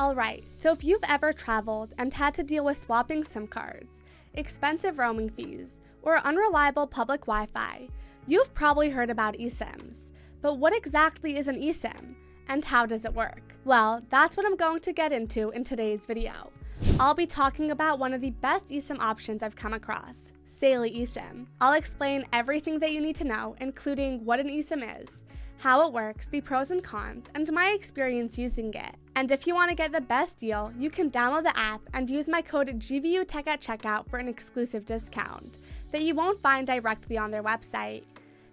Alright, so if you've ever traveled and had to deal with swapping SIM cards, expensive roaming fees, or unreliable public Wi-Fi, you've probably heard about eSIMs. But what exactly is an eSIM, and how does it work? Well, that's what I'm going to get into in today's video. I'll be talking about one of the best eSIM options I've come across, Saily eSIM. I'll explain everything that you need to know, including what an eSIM is, how it works, the pros and cons, and my experience using it. And if you want to get the best deal, you can download the app and use my code GVUTech at checkout for an exclusive discount that you won't find directly on their website.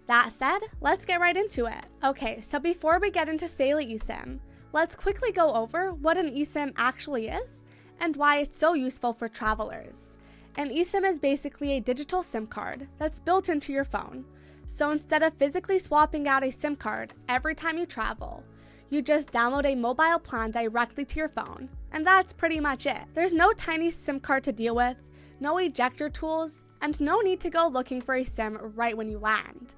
That said, let's get right into it. Okay, so before we get into Saily eSIM, let's quickly go over what an eSIM actually is and why it's so useful for travelers. An eSIM is basically a digital SIM card that's built into your phone. So instead of physically swapping out a SIM card every time you travel, you just download a mobile plan directly to your phone, and that's pretty much it. There's no tiny SIM card to deal with, no ejector tools, and no need to go looking for a SIM right when you land.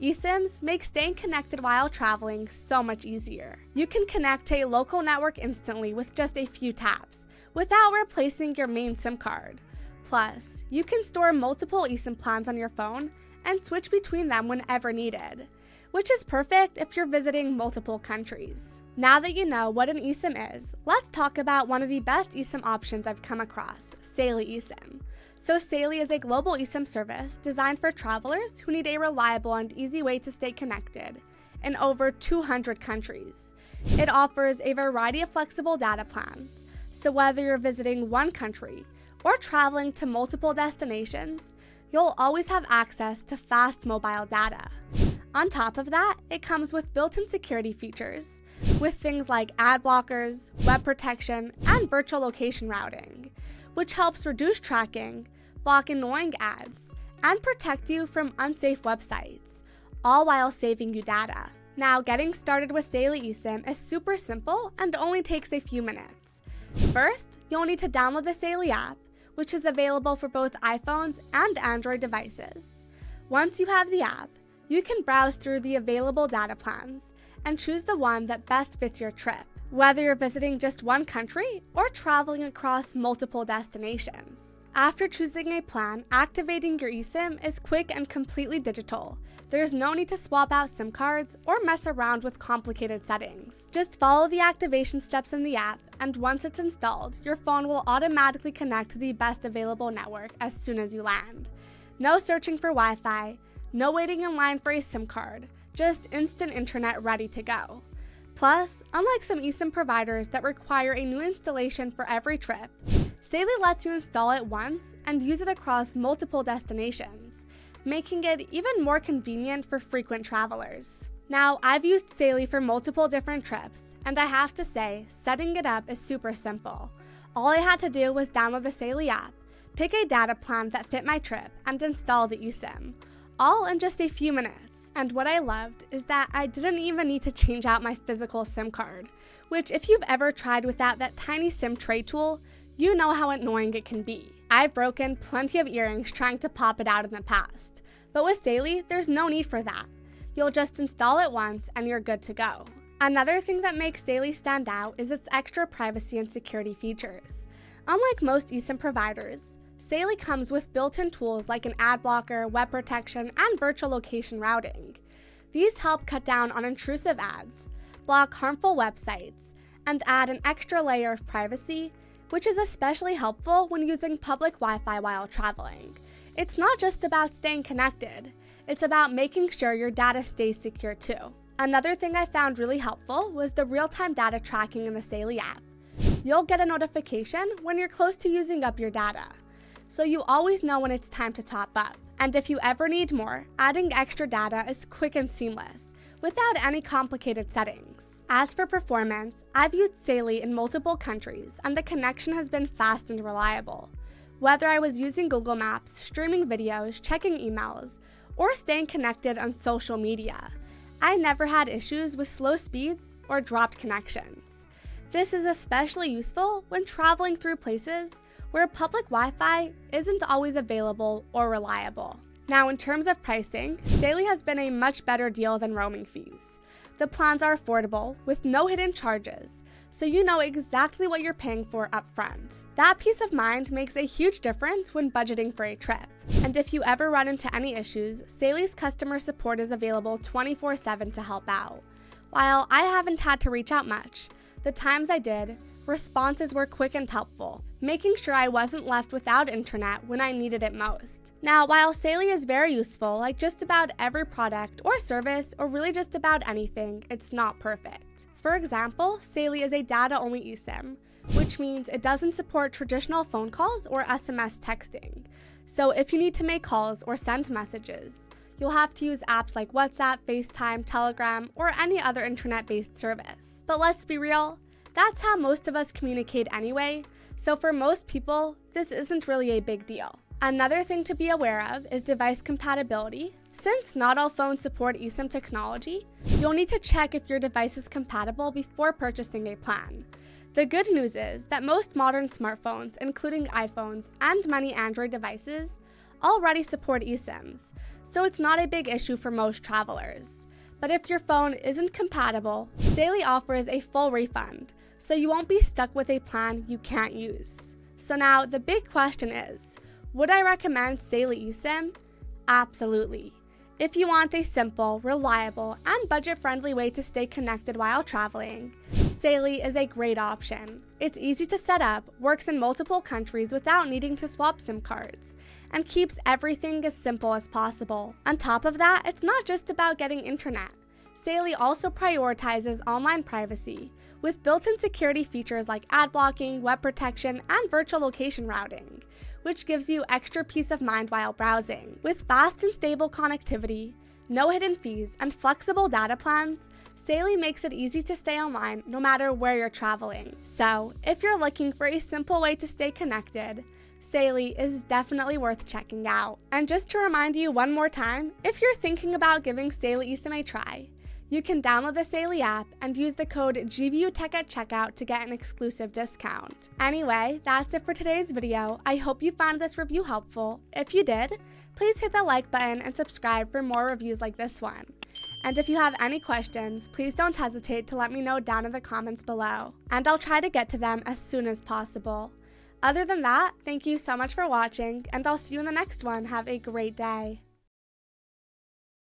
eSIMs make staying connected while traveling so much easier. You can connect to a local network instantly with just a few taps, without replacing your main SIM card. Plus, you can store multiple eSIM plans on your phone and switch between them whenever needed, which is perfect if you're visiting multiple countries. Now that you know what an eSIM is, let's talk about one of the best eSIM options I've come across, Saily eSIM. So Saily is a global eSIM service designed for travelers who need a reliable and easy way to stay connected in over 200 countries. It offers a variety of flexible data plans, so whether you're visiting one country or traveling to multiple destinations, you'll always have access to fast mobile data. On top of that, it comes with built-in security features, with things like ad blockers, web protection, and virtual location routing, which helps reduce tracking, block annoying ads, and protect you from unsafe websites, all while saving you data. Now, getting started with Saily eSIM is super simple and only takes a few minutes. First, you'll need to download the Saily app, which is available for both iPhones and Android devices. Once you have the app, you can browse through the available data plans and choose the one that best fits your trip, whether you're visiting just one country or traveling across multiple destinations. After choosing a plan, activating your eSIM is quick and completely digital. There's no need to swap out SIM cards or mess around with complicated settings. Just follow the activation steps in the app, and once it's installed, your phone will automatically connect to the best available network as soon as you land. No searching for Wi-Fi, no waiting in line for a SIM card, just instant internet ready to go. Plus, unlike some eSIM providers that require a new installation for every trip, Saily lets you install it once and use it across multiple destinations, making it even more convenient for frequent travelers. Now, I've used Saily for multiple different trips, and I have to say, setting it up is super simple. All I had to do was download the Saily app, pick a data plan that fit my trip, and install the eSIM, all in just a few minutes. And what I loved is that I didn't even need to change out my physical SIM card, which if you've ever tried without that tiny SIM tray tool, you know how annoying it can be. I've broken plenty of earrings trying to pop it out in the past, but with Saily, there's no need for that. You'll just install it once and you're good to go. Another thing that makes Saily stand out is its extra privacy and security features. Unlike most eSIM providers, Saily comes with built-in tools like an ad blocker, web protection, and virtual location routing. These help cut down on intrusive ads, block harmful websites, and add an extra layer of privacy, which is especially helpful when using public Wi-Fi while traveling. It's not just about staying connected, it's about making sure your data stays secure too. Another thing I found really helpful was the real-time data tracking in the Saily app. You'll get a notification when you're close to using up your data, so you always know when it's time to top up. And if you ever need more, adding extra data is quick and seamless, without any complicated settings. As for performance, I've used Saily in multiple countries, and the connection has been fast and reliable. Whether I was using Google Maps, streaming videos, checking emails, or staying connected on social media, I never had issues with slow speeds or dropped connections. This is especially useful when traveling through places where public Wi-Fi isn't always available or reliable. Now, in terms of pricing, Saily has been a much better deal than roaming fees. The plans are affordable with no hidden charges, so you know exactly what you're paying for upfront. That peace of mind makes a huge difference when budgeting for a trip. And if you ever run into any issues, Saily's customer support is available 24/7 to help out. While I haven't had to reach out much, the times I did, responses were quick and helpful, making sure I wasn't left without internet when I needed it most. Now, while Saily is very useful, like just about every product or service, or really just about anything, it's not perfect. For example, Saily is a data-only eSIM, which means it doesn't support traditional phone calls or SMS texting. So if you need to make calls or send messages, you'll have to use apps like WhatsApp, FaceTime, Telegram, or any other internet-based service. But let's be real, that's how most of us communicate anyway, so for most people, this isn't really a big deal. Another thing to be aware of is device compatibility. Since not all phones support eSIM technology, you'll need to check if your device is compatible before purchasing a plan. The good news is that most modern smartphones, including iPhones and many Android devices, already support eSIMs, so it's not a big issue for most travelers. But if your phone isn't compatible, Saily offers a full refund, so you won't be stuck with a plan you can't use. So now the big question is, would I recommend Saily eSIM? Absolutely. If you want a simple, reliable, and budget-friendly way to stay connected while traveling, Saily is a great option. It's easy to set up, works in multiple countries without needing to swap SIM cards, and keeps everything as simple as possible. On top of that, it's not just about getting internet. Saily also prioritizes online privacy, with built-in security features like ad blocking, web protection, and virtual location routing, which gives you extra peace of mind while browsing. With fast and stable connectivity, no hidden fees, and flexible data plans, Saily makes it easy to stay online no matter where you're traveling. So, if you're looking for a simple way to stay connected, Saily is definitely worth checking out. And just to remind you one more time, if you're thinking about giving Saily eSIM a try, you can download the Saily app and use the code GVUTech at checkout to get an exclusive discount. Anyway, that's it for today's video. I hope you found this review helpful. If you did, please hit the like button and subscribe for more reviews like this one. And if you have any questions, please don't hesitate to let me know down in the comments below, and I'll try to get to them as soon as possible. Other than that, thank you so much for watching, and I'll see you in the next one. Have a great day.